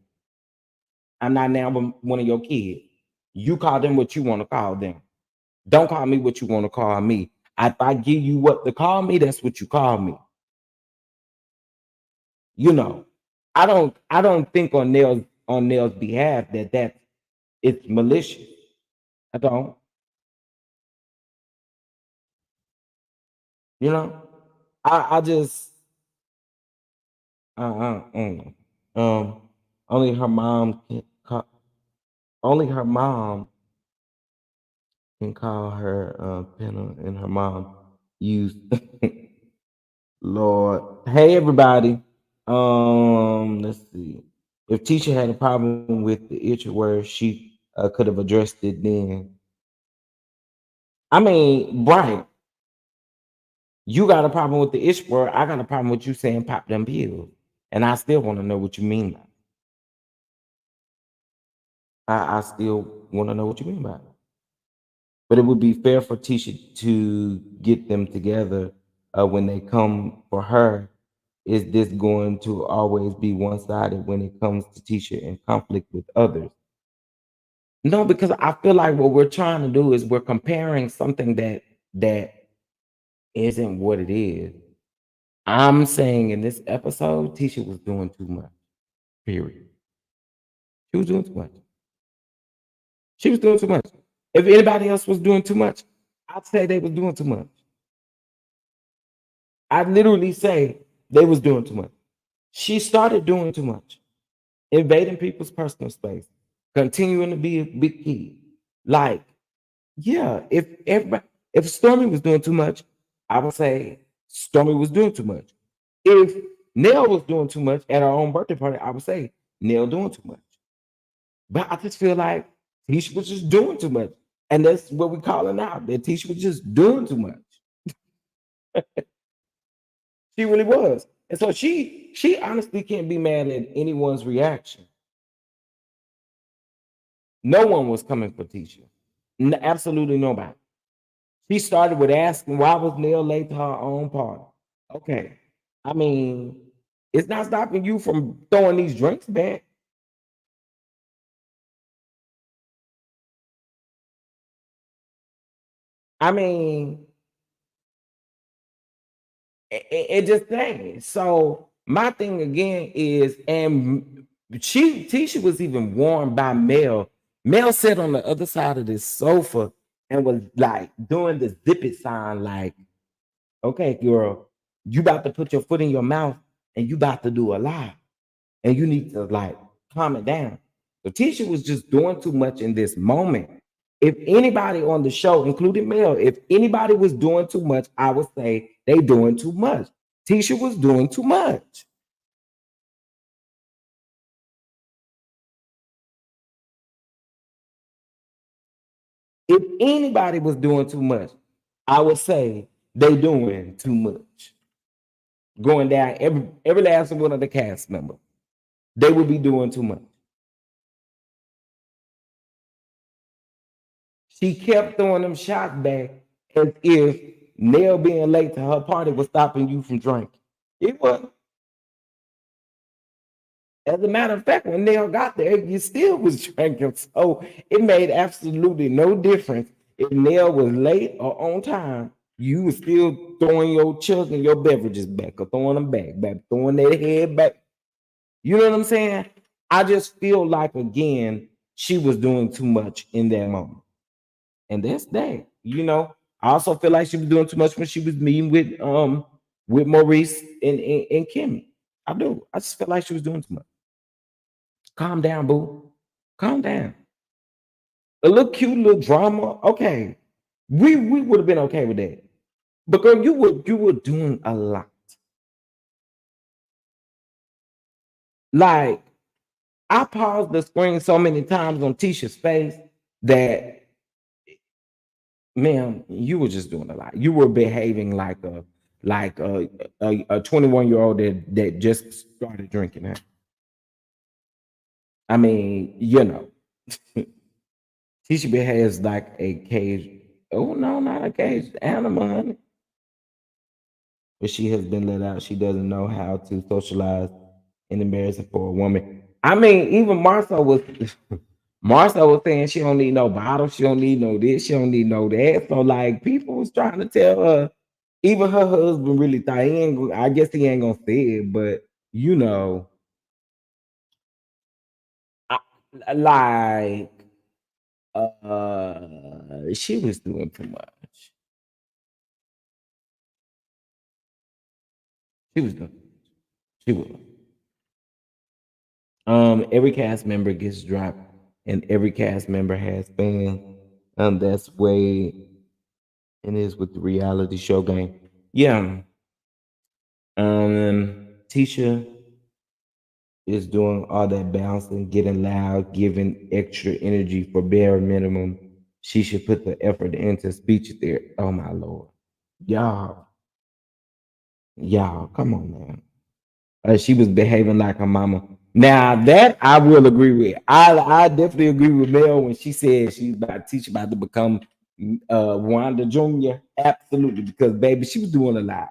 S1: I'm not now one of your kids. You call them what you want to call them. Don't call me what you want to call me. If I give you what to call me, that's what you call me. You know, I don't think on Nell's behalf that it's malicious. I don't. You know, I just I don't know. Only her mom can call, only her mom can call her Penna, and her mom used Lord. Hey everybody. Let's see. If teacher had a problem with the itch word, she could have addressed it then. I mean, right. You got a problem with the itch word. I got a problem with you saying pop them pills. And I still want to know what you mean by it. I still want to know what you mean by it. But it would be fair for Tisha to get them together when they come for her. Is this going to always be one-sided when it comes to Tisha in conflict with others? No, because I feel like what we're trying to do is we're comparing something that isn't what it is. I'm saying in this episode, Tisha was doing too much. Period. She was doing too much. She was doing too much. If anybody else was doing too much, I'd say they was doing too much. I'd literally say they was doing too much. She started doing too much, invading people's personal space, continuing to be a big kid. Like, yeah, if Stormy was doing too much, I would say Stormy was doing too much. If Nell was doing too much at her own birthday party, I would say Nell doing too much. But I just feel like Tisha was just doing too much. And that's what we call it now. That Tisha was just doing too much. She really was. And so she honestly can't be mad at anyone's reaction. No one was coming for Tisha. Absolutely nobody. She started with asking why was Nell late to her own party. Okay. I mean, it's not stopping you from throwing these drinks back. I mean, it just things. So my thing again is, and Tisha was even warned by Mel. Mel sat on the other side of this sofa and was like doing the zip it sign, like, okay, girl, you about to put your foot in your mouth and you about to do a lot. And you need to like calm it down. So Tisha was just doing too much in this moment. If anybody on the show, including Mel, if anybody was doing too much, I would say they doing too much. Tisha was doing too much. If anybody was doing too much, I would say they doing too much. Going down every last one of the cast member, they would be doing too much. She kept throwing them shots back as if Nell being late to her party was stopping you from drinking. It wasn't. As a matter of fact, when Nell got there, you still was drinking. So it made absolutely no difference if Nell was late or on time. You was still throwing your children your beverages back or throwing them back, throwing their head back. You know what I'm saying? I just feel like, again, she was doing too much in that moment. And that's that. You know, I also feel like she was doing too much when she was meeting with Maurice and Kimmy. I do. I just feel like she was doing too much. Calm down, boo. Calm down. A little cute little drama. Okay. We would have been okay with that. But girl, you were doing a lot. Like, I paused the screen so many times on Tisha's face that, ma'am, you were just doing a lot. You were behaving like a 21-year-old that just started drinking. Huh? I mean, you know, Tisha behaves like a cage. Oh no, not a caged animal, honey. But she has been let out. She doesn't know how to socialize and embarrassing for a woman. I mean, even Martha was Martha was saying she don't need no bottle, she don't need no this, she don't need no that. So like people was trying to tell her, even her husband really thought he ain't. I guess he ain't gonna say it, but you know, like she was doing too much. She was doing. She was. Every cast member gets dropped, and every cast member has fans. That's way it is with the reality show game. Yeah. Tisha is doing all that bouncing, getting loud, giving extra energy for bare minimum. She should put the effort into speech there. Oh my lord, y'all, come on, man. She was behaving like her mama. Now that I will agree with. I definitely agree with Mel when she said she's about Tisha about to become Wanda Jr. Absolutely, because baby, she was doing a lot.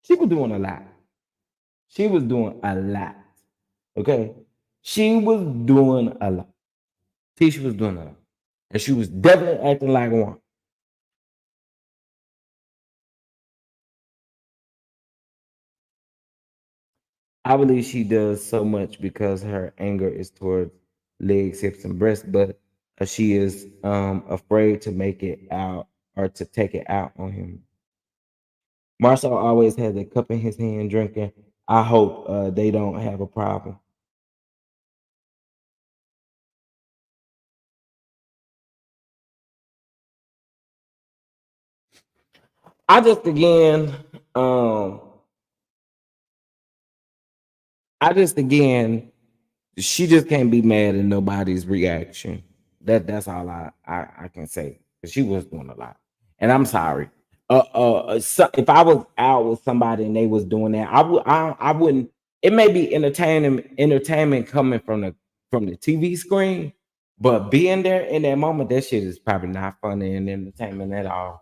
S1: She was doing a lot. She was doing a lot. Okay. She was doing a lot. Tisha was doing a lot. And she was definitely acting like one. I believe she does so much because her anger is towards legs, hips, and breasts, but she is afraid to make it out or to take it out on him. Marcel always has a cup in his hand drinking. I hope they don't have a problem. I just again, um, I just again, she just can't be mad at nobody's reaction. That's all I can say. 'Cause she was doing a lot, and I'm sorry. So if I was out with somebody and they was doing that, I wouldn't. It may be entertainment coming from the TV screen, but being there in that moment, that shit is probably not funny and entertainment at all.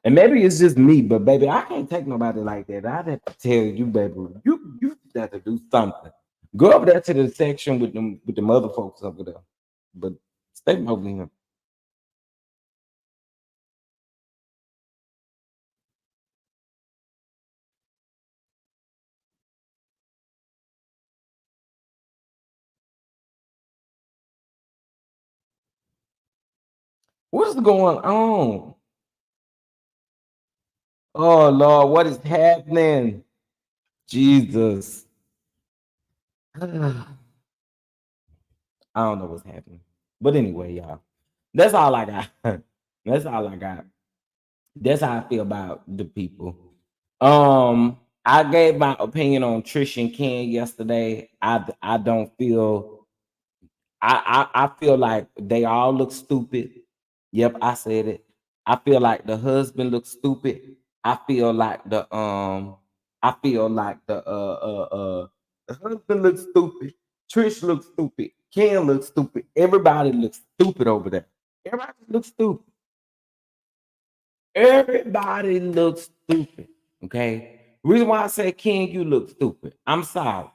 S1: And maybe it's just me, but baby, I can't take nobody like that. I'd have to tell you, baby, you got to do something. Go over there to the section with the other folks over there. But stay over here. What's going on? Oh Lord, what is happening? Jesus. I don't know what's happening. But anyway, y'all. That's all I got. That's all I got. That's how I feel about the people. I gave my opinion on Trish and Ken yesterday. I don't feel I feel like they all look stupid. Yep, I said it. I feel like the husband looks stupid. I feel like the husband looks stupid. Trish looks stupid. Ken looks stupid. Everybody looks stupid over there. Everybody looks stupid. Everybody looks stupid. Okay. Reason why I say Ken, you look stupid. I'm sorry.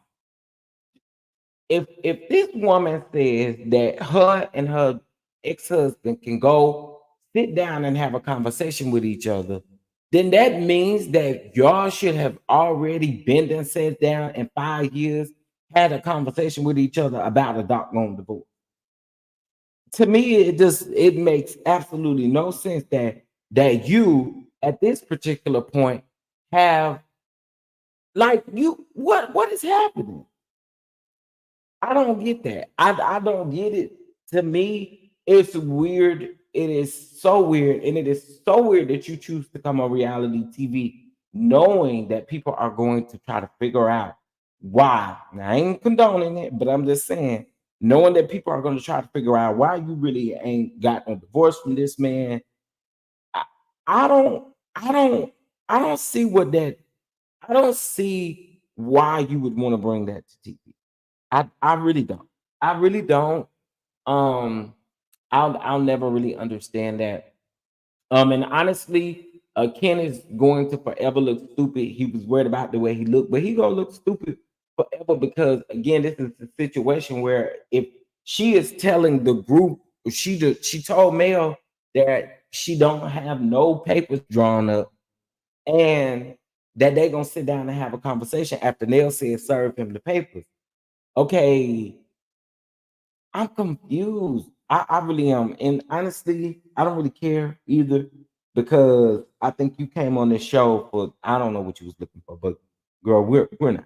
S1: If this woman says that her and her ex-husband can go sit down and have a conversation with each other, then that means that y'all should have already been and sat down in 5 years, had a conversation with each other about a doggone divorce. To me, it makes absolutely no sense that you at this particular point have like you what is happening? I don't get that. I don't get it. To me, it's weird. It is so weird. And it is so weird that you choose to come on reality TV knowing that people are going to try to figure out why. Now, I ain't condoning it, but I'm just saying, knowing that people are going to try to figure out why you really ain't got no divorce from this man. I, I don't, I don't, I don't see what that, I don't see why you would want to bring that to TV. I really don't. I really don't. Um, I'll never really understand that. And honestly, Ken is going to forever look stupid. He was worried about the way he looked, but he gonna look stupid forever because again, this is a situation where if she is telling the group, she told Mel that she don't have no papers drawn up and that they gonna sit down and have a conversation after Nell said serve him the papers. Okay, I'm confused. I really am. And honestly, I don't really care either because I think you came on this show for I don't know what you was looking for, but girl, we're not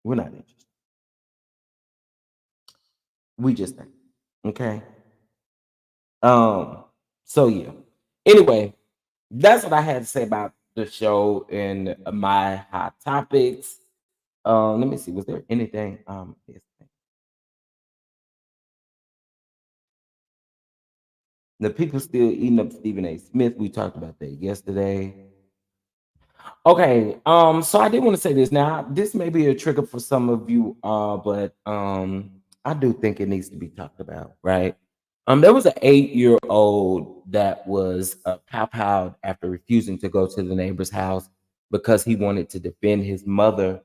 S1: interested. We just think. Okay. Um, so yeah. Anyway, that's what I had to say about the show and my hot topics. Let me see. Was there anything? The people still eating up Stephen A. Smith. We talked about that yesterday. Okay, so I did want to say this. Now, this may be a trigger for some of you, but I do think it needs to be talked about, right? There was an 8-year-old that was pow after refusing to go to the neighbor's house because he wanted to defend his mother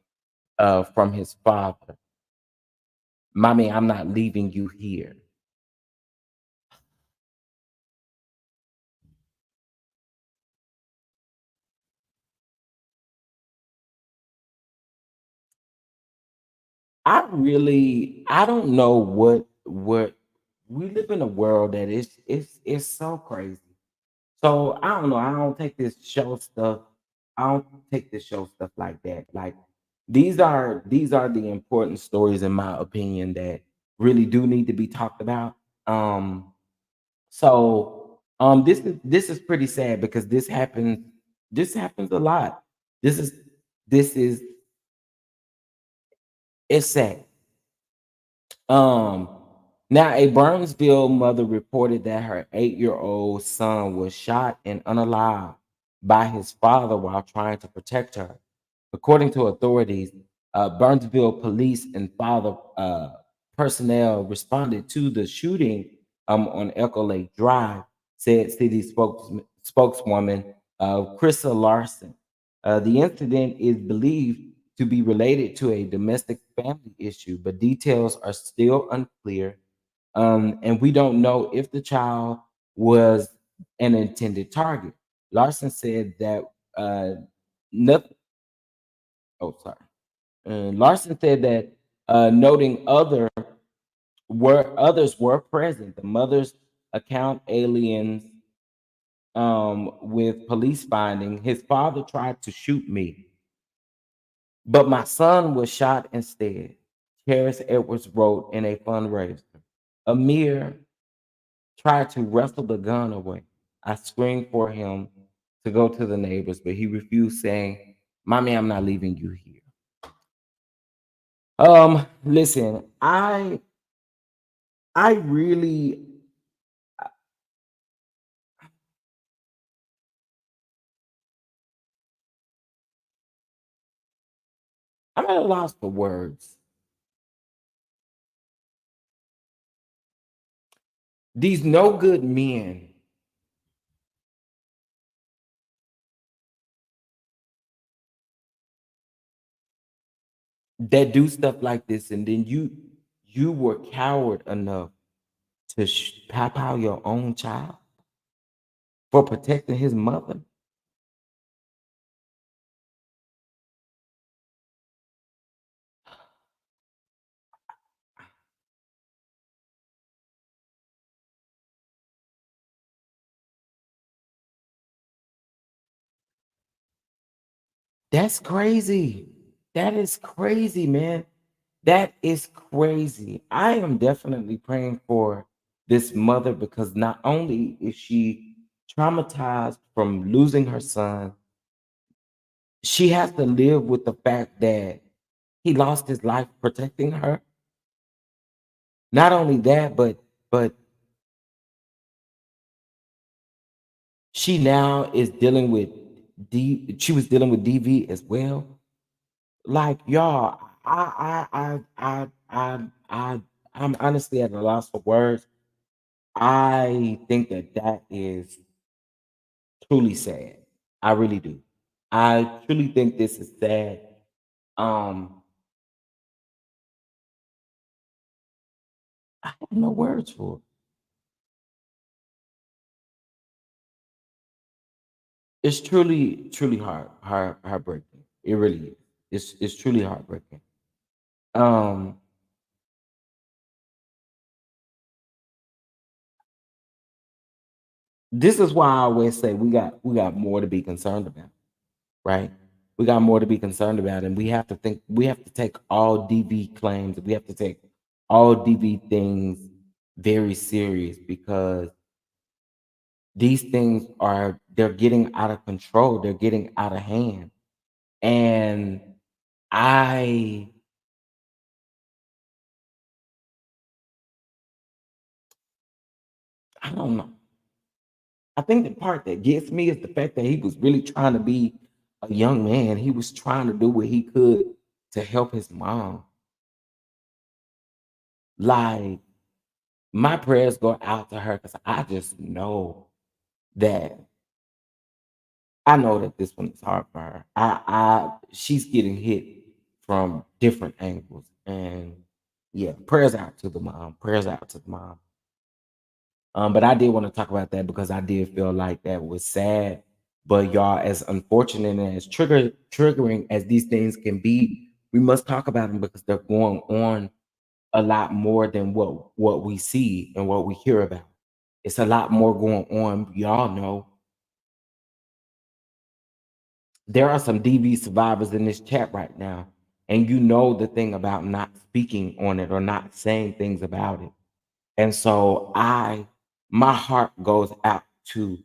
S1: from his father. Mommy, I'm not leaving you here. I don't know what we live in a world that is so crazy. So I don't know. I don't take this show stuff. I don't take this show stuff like that. Like these are the important stories in my opinion that really do need to be talked about. This is pretty sad because this happens a lot. This is this is it's sad. Um, Now a Burnsville mother reported that her 8-year-old son was shot and unalive by his father while trying to protect her. According to authorities, Burnsville police and father personnel responded to the shooting on Echo Lake Drive, said city spokeswoman Krista Larson. The incident is believed to be related to a domestic family issue, but details are still unclear. And we don't know if the child was an intended target. Larson said that nothing. Oh, sorry. Larson said that noting others were present. The mother's account aliens with police finding. His father tried to shoot me, but my son was shot instead. Harris Edwards wrote in a fundraiser. Amir tried to wrestle the gun away. I screamed for him to go to the neighbors, but he refused, saying, "Mommy, I'm not leaving you here." Listen, I really I'm at a loss for words. These no good men that do stuff like this, and then you were coward enough to pop out your own child for protecting his mother. That's crazy. That is crazy, man. That is crazy. I am definitely praying for this mother because not only is she traumatized from losing her son, she has to live with the fact that he lost his life protecting her. Not only that, but she now is dealing with she was dealing with DV as well. Like y'all, I'm honestly at a loss for words. I think that is truly sad. I really do. I truly think this is sad. Um, I have no words for it. It's truly heartbreaking. It really is. It's truly heartbreaking. Um, this is why I always say we got more to be concerned about, right? We got more to be concerned about, and we have to take all DV claims, we have to take all DV things very serious because these things they're getting out of control, they're getting out of hand. And I I don't know. I think the part that gets me is the fact that he was really trying to be a young man. He was trying to do what he could to help his mom. Like my prayers go out to her because I just know that this one is hard for her. She's getting hit from different angles, and yeah, prayers out to the mom. Prayers out to the mom. But I did want to talk about that because I did feel like that was sad. But y'all, as unfortunate and as triggering as these things can be we must talk about them because they're going on a lot more than what we see and what we hear about. It's a lot more going on. Y'all know there are some DV survivors in this chat right now, and you know the thing about not speaking on it or not saying things about it. And so my heart goes out to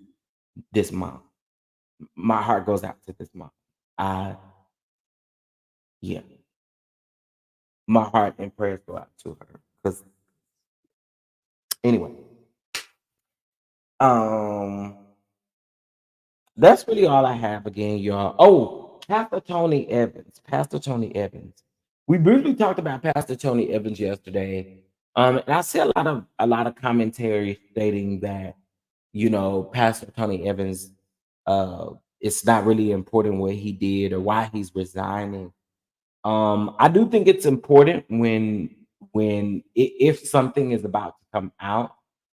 S1: this mom. My heart goes out to this mom. I Yeah, my heart and prayers go out to her. Because anyway, um, that's really all I have again, y'all. Oh, Pastor Tony Evans. Pastor Tony Evans. We briefly talked about Pastor Tony Evans yesterday. And I see a lot of commentary stating that, Pastor Tony Evans, it's not really important what he did or why he's resigning. I do think it's important if something is about to come out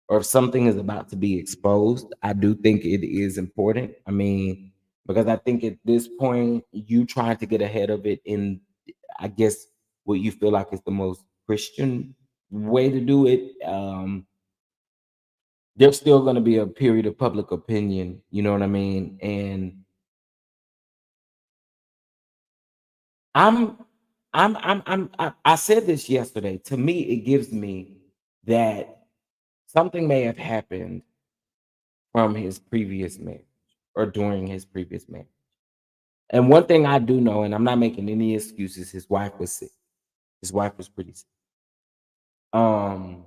S1: or if something is about to be exposed. I do think it is important. I mean, because I think at this point you trying to get ahead of it in, I guess, what you feel like is the most Christian way to do it. There's still going to be a period of public opinion. You know what I mean? And I'm I said this yesterday. To me, it gives me that something may have happened from his previous marriage or during his previous marriage. And one thing I do know, and I'm not making any excuses, his wife was sick. His wife was pretty sick. Um,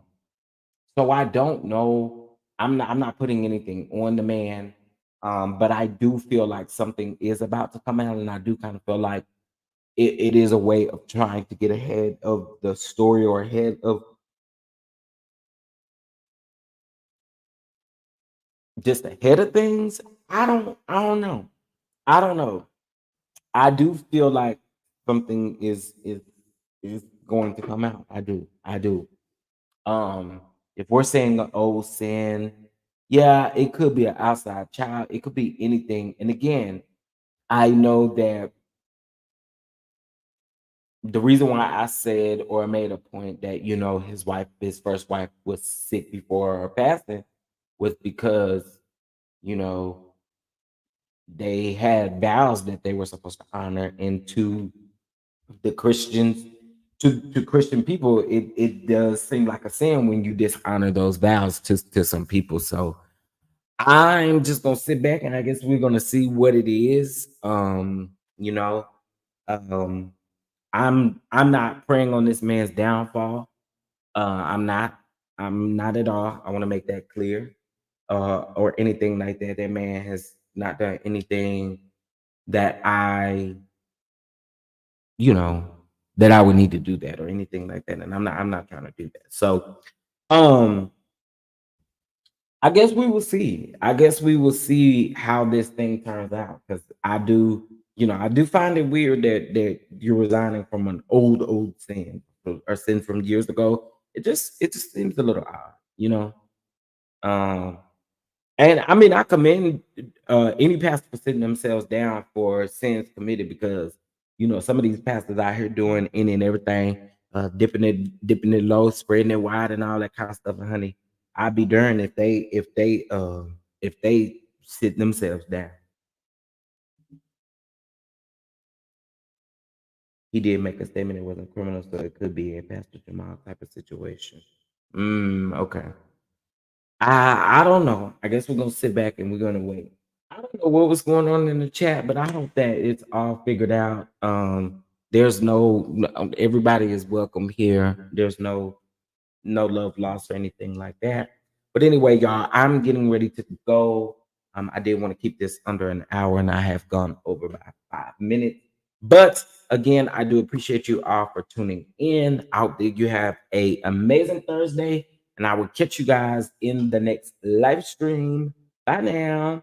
S1: so I don't know. I'm not putting anything on the man. But I do feel like something is about to come out, and I do kind of feel like it is a way of trying to get ahead of the story or ahead of just ahead of things. I don't know. I don't know. I do feel like something is going to come out. I do. I do. If we're saying an old sin, yeah, it could be an outside child. It could be anything. And again, I know that the reason why I said or made a point that his first wife was sick before her passing was because you know they had vows that they were supposed to honor, and to the Christians, to Christian people, it does seem like a sin when you dishonor those vows to some people. So I'm just gonna sit back and I guess we're gonna see what it is. You know, um, I'm not praying on this man's downfall. I'm not. I'm not at all. I want to make that clear. Or anything like that. That man has not done anything that you know, that I would need to do that or anything like that. And I'm not trying to do that. So um I guess we will see. I guess we will see how this thing turns out. Because I do find it weird that you're resigning from an old sin or sin from years ago. It just seems a little odd. Um and I mean, I commend any pastor for sitting themselves down for sins committed, because some of these pastors out here doing any and everything, dipping it low, spreading it wide, and all that kind of stuff. And honey, I'd be darned if they sit themselves down. He did make a statement it wasn't criminal, so it could be a Pastor Jamal type of situation. Okay. I don't know. I guess we're gonna sit back and we're gonna wait. I don't know what was going on in the chat, but I hope that it's all figured out. There's everybody is welcome here. There's no love lost or anything like that. But anyway, y'all, I'm getting ready to go. I did want to keep this under an hour, and I have gone over by 5 minutes. But again, I do appreciate you all for tuning in. I hope that you have a amazing Thursday, and I will catch you guys in the next live stream. Bye now.